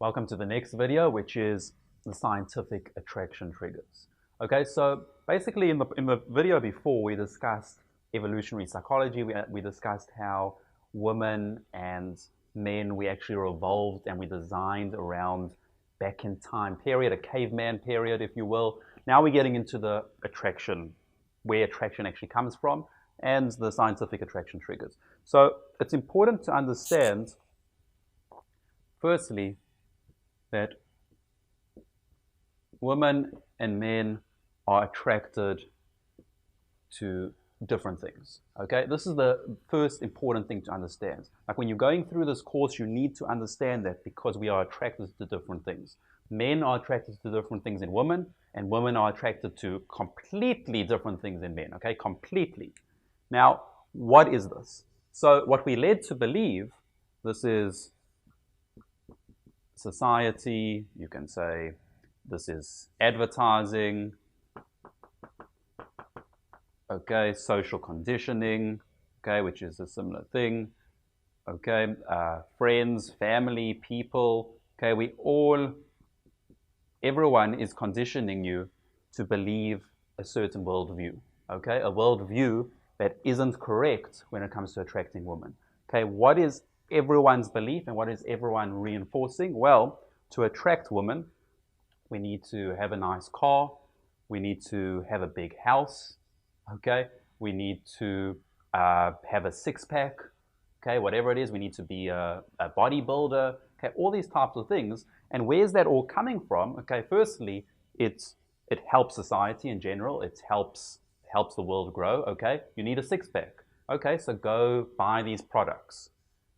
Welcome to the next video, which is the scientific attraction triggers. Okay, so basically in the video before, we discussed evolutionary psychology. We discussed how women and men, we actually evolved and we designed around back in time period, a caveman period, if you will. Now we're getting into the attraction, where attraction actually comes from, and the scientific attraction triggers. So it's important to understand, firstly, that women and men are attracted to different things. Okay, this is the first important thing to understand. Like when you're going through this course, you need to understand that because we are attracted to different things. Men are attracted to different things in women, and women are attracted to completely different things in men. Okay, completely. Now, what is this? So what we're led to believe, this is society, you can say this is advertising, okay, social conditioning, okay, which is a similar thing, okay, friends, family, people, okay, everyone is conditioning you to believe a certain worldview, okay, a worldview that isn't correct when it comes to attracting women. Okay, what is everyone's belief and what is everyone reinforcing? Well, to attract women, we need to have a nice car, we need to have a big house, okay, we need to have a six-pack, okay, whatever it is, we need to be a bodybuilder, okay, all these types of things. And where's that all coming from? Okay, firstly, it helps society in general, it helps the world grow, okay, you need a six-pack, okay, so go buy these products.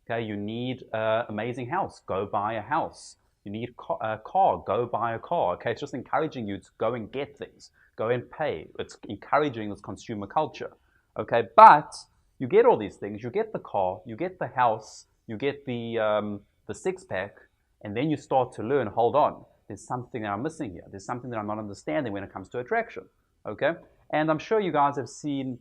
Okay, you need an amazing house, go buy a house. You need a car, go buy a car. Okay, it's just encouraging you to go and get things, go and pay. It's encouraging this consumer culture. Okay, but you get all these things, you get the car, you get the house, you get the six-pack, and then you start to learn, hold on, there's something that I'm missing here. There's something that I'm not understanding when it comes to attraction. Okay, and I'm sure you guys have seen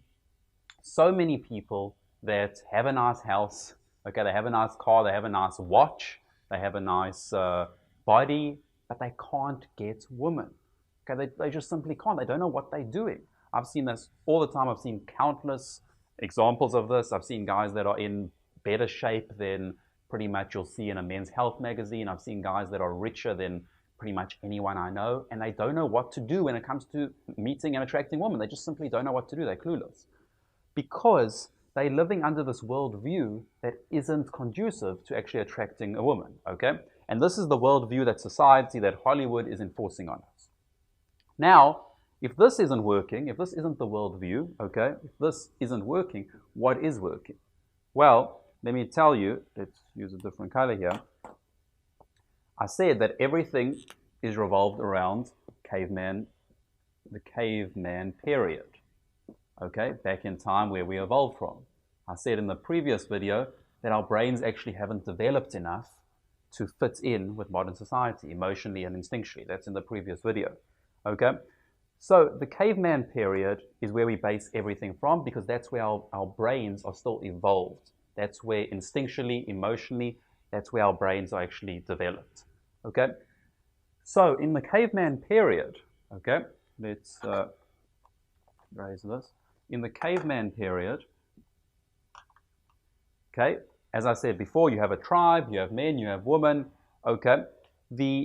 so many people that have a nice house, okay, they have a nice car, they have a nice watch, they have a nice body, but they can't get women. Okay, they just simply can't. They don't know what they're doing. I've seen this all the time. I've seen countless examples of this. I've seen guys that are in better shape than pretty much you'll see in a Men's Health magazine. I've seen guys that are richer than pretty much anyone I know, and they don't know what to do when it comes to meeting and attracting women. They just simply don't know what to do. They're clueless. Because they're living under this worldview that isn't conducive to actually attracting a woman, okay? And this is the worldview that society, that Hollywood is enforcing on us. Now, if this isn't working, if this isn't the worldview, okay, if this isn't working, what is working? Well, let me tell you, let's use a different color here. I said that everything is revolved around the caveman period. Okay, back in time where we evolved from. I said in the previous video that our brains actually haven't developed enough to fit in with modern society, emotionally and instinctually. That's in the previous video. Okay, so the caveman period is where we base everything from, because that's where our brains are still evolved. That's where instinctually, emotionally, that's where our brains are actually developed. Okay, so in the caveman period, okay, let's raise this. In the caveman period, okay, as I said before, you have a tribe, you have men, you have women, okay.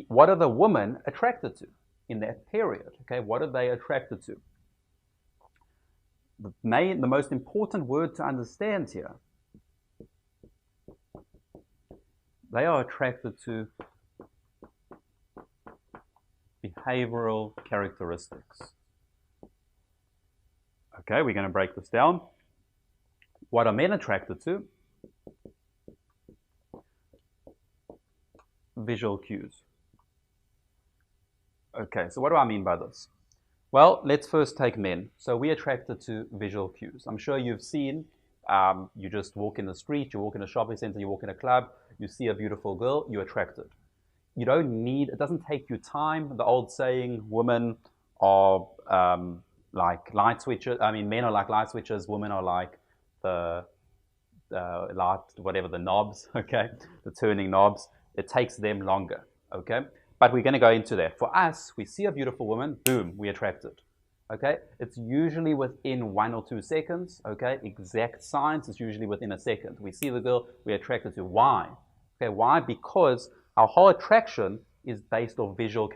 What are the women attracted to in that period? Okay, what are they attracted to? The most important word to understand here, they are attracted to behavioral characteristics. Okay, we're going to break this down. What are men attracted to? Visual cues. Okay, so what do I mean by this? Well, let's first take men. So we're attracted to visual cues. I'm sure you've seen, you just walk in the street, you walk in a shopping center, you walk in a club, you see a beautiful girl, you're attracted. You don't need, it doesn't take you time. The old saying, women are like light switches. I mean, men are like light switches. Women are like the light, whatever the knobs. Okay, the turning knobs. It takes them longer. okay? But we're going to go into that. For us, we see a beautiful woman, boom, we're attracted, okay? It's usually within 1 or 2 seconds, okay? Exact science is usually within a second. We see the girl, we're attracted to. Why? Okay, why? Because our whole attraction is based on visual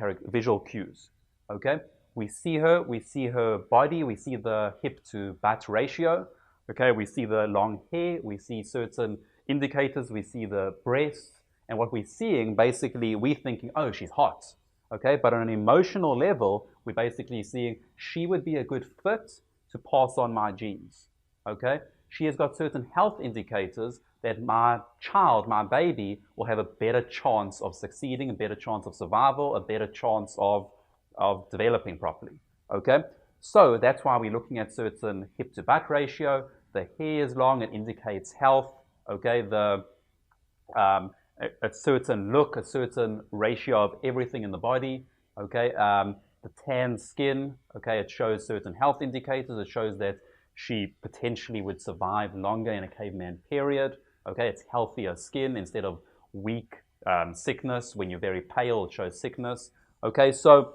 cues, okay? We see her body, we see the hip to butt ratio, okay? We see the long hair, we see certain indicators, we see the breasts, and what we're seeing, basically, we're thinking, oh, she's hot, okay? But on an emotional level, we're basically seeing she would be a good fit to pass on my genes, okay? She has got certain health indicators that my child, my baby, will have a better chance of succeeding, a better chance of survival, a better chance of developing properly, okay? So that's why we're looking at certain hip to butt ratio. The hair is long, it indicates health, okay? A certain look, a certain ratio of everything in the body, okay? The tan skin, okay, it shows certain health indicators. It shows that she potentially would survive longer in a caveman period, okay? It's healthier skin instead of weak sickness. When you're very pale, it shows sickness, okay? So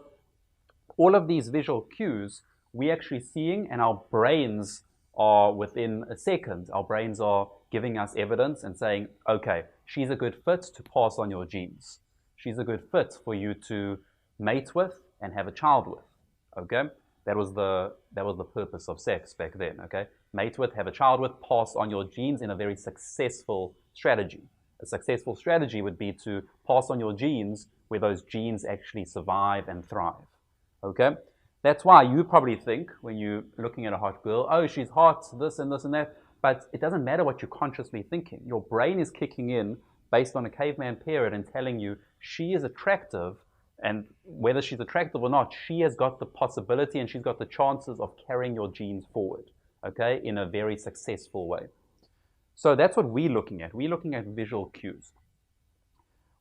all of these visual cues we're actually seeing, and our brains are within a second. Our brains are giving us evidence and saying, okay, she's a good fit to pass on your genes. She's a good fit for you to mate with and have a child with, okay? That was the purpose of sex back then, okay? Mate with, have a child with, pass on your genes in a very successful strategy. A successful strategy would be to pass on your genes where those genes actually survive and thrive, okay? That's why you probably think when you're looking at a hot girl, oh, she's hot, this and this and that, but it doesn't matter what you're consciously thinking. Your brain is kicking in based on a caveman period and telling you she is attractive, and whether she's attractive or not, she has got the possibility and she's got the chances of carrying your genes forward, okay, in a very successful way. So that's what we're looking at. We're looking at visual cues.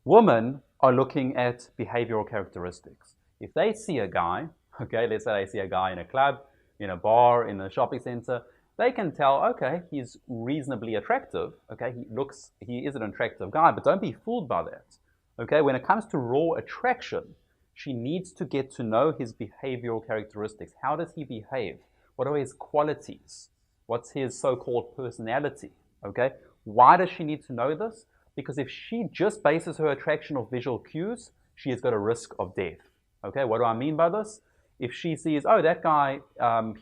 Women are looking at behavioral characteristics. If they see a guy, okay, let's say they see a guy in a club, in a bar, in a shopping center, they can tell, okay, he's reasonably attractive, okay, he is an attractive guy, but don't be fooled by that, okay? When it comes to raw attraction, she needs to get to know his behavioral characteristics. How does he behave? What are his qualities? What's his so-called personality, okay? Why does she need to know this? Because if she just bases her attraction off visual cues, she has got a risk of death, okay? What do I mean by this? If she sees, oh, that guy,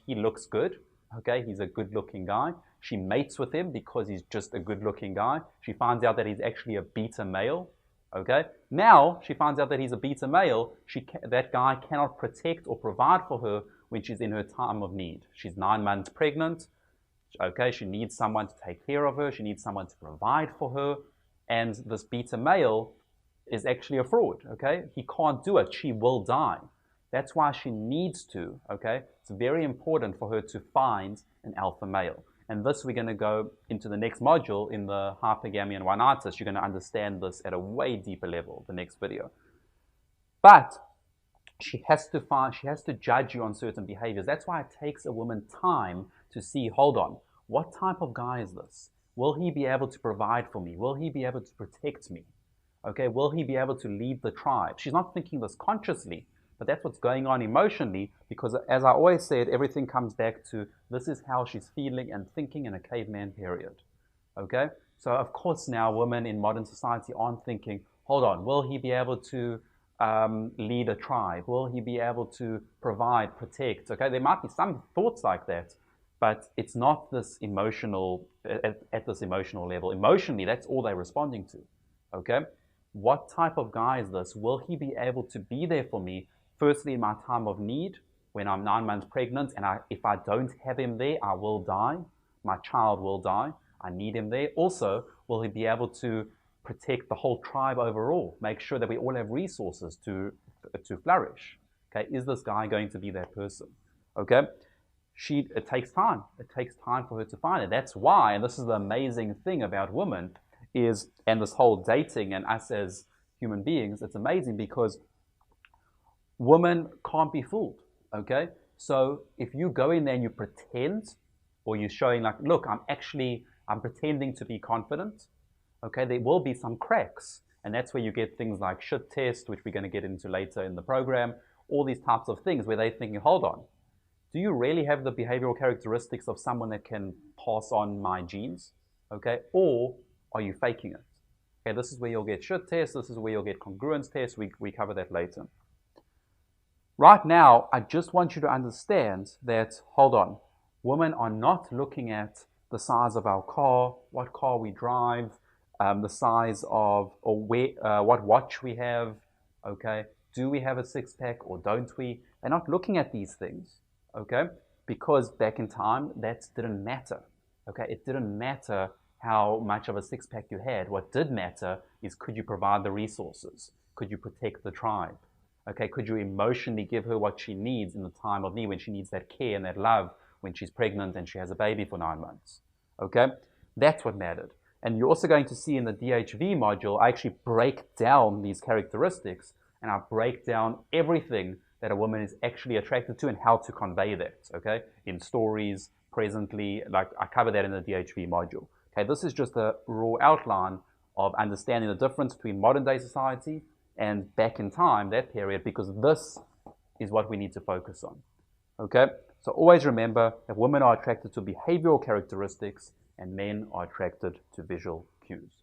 he looks good, okay, he's a good-looking guy. She mates with him because he's just a good-looking guy. She finds out that he's actually a beta male, okay? Now she finds out that he's a beta male. That guy cannot protect or provide for her when she's in her time of need. She's 9 months pregnant, okay? She needs someone to take care of her. She needs someone to provide for her. And this beta male is actually a fraud, okay? He can't do it. She will die. That's why she needs to, okay? It's very important for her to find an alpha male. And this we're going to go into the next module in the hypergamy and One-itis. You're going to understand this at a way deeper level, the next video. But she has to judge you on certain behaviors. That's why it takes a woman time to see, hold on, what type of guy is this? Will he be able to provide for me? Will he be able to protect me? Okay, will he be able to lead the tribe? She's not thinking this consciously, but that's what's going on emotionally, because as I always said, everything comes back to this is how she's feeling and thinking in a caveman period, okay? So of course now women in modern society aren't thinking, hold on, will he be able to lead a tribe? Will he be able to provide, protect? Okay, there might be some thoughts like that, but it's not this emotional, at this emotional level. Emotionally, that's all they're responding to, okay? What type of guy is this? Will he be able to be there for me? Firstly, in my time of need, when I'm 9 months pregnant, and if I don't have him there, I will die. My child will die. I need him there. Also, will he be able to protect the whole tribe overall? Make sure that we all have resources to flourish. Okay, is this guy going to be that person? Okay, it takes time. It takes time for her to find it. That's why, and this is the amazing thing about women, and this whole dating and us as human beings, it's amazing because women can't be fooled, okay? So if you go in there and you pretend, or you're showing like, look, I'm pretending to be confident, okay, there will be some cracks. And that's where you get things like shit test, which we're going to get into later in the program, all these types of things where they're thinking, hold on, do you really have the behavioral characteristics of someone that can pass on my genes? Okay, or are you faking it? Okay, this is where you'll get shit tests, this is where you'll get congruence tests, we cover that later. Right now, I just want you to understand that, hold on, women are not looking at the size of our car, what car we drive, the size of, or where, what watch we have, okay? Do we have a six-pack or don't we? They're not looking at these things, okay? Because back in time, that didn't matter, okay? It didn't matter how much of a six-pack you had. What did matter is, could you provide the resources? Could you protect the tribe? Okay, could you emotionally give her what she needs in the time of need, when she needs that care and that love, when she's pregnant and she has a baby for 9 months? Okay, that's what mattered. And you're also going to see in the DHV module, I actually break down these characteristics, and I break down everything that a woman is actually attracted to and how to convey that, okay, in stories, presently, like I cover that in the DHV module. Okay, this is just a raw outline of understanding the difference between modern day society and back in time, that period, because this is what we need to focus on. Okay? So always remember that women are attracted to behavioral characteristics and men are attracted to visual cues.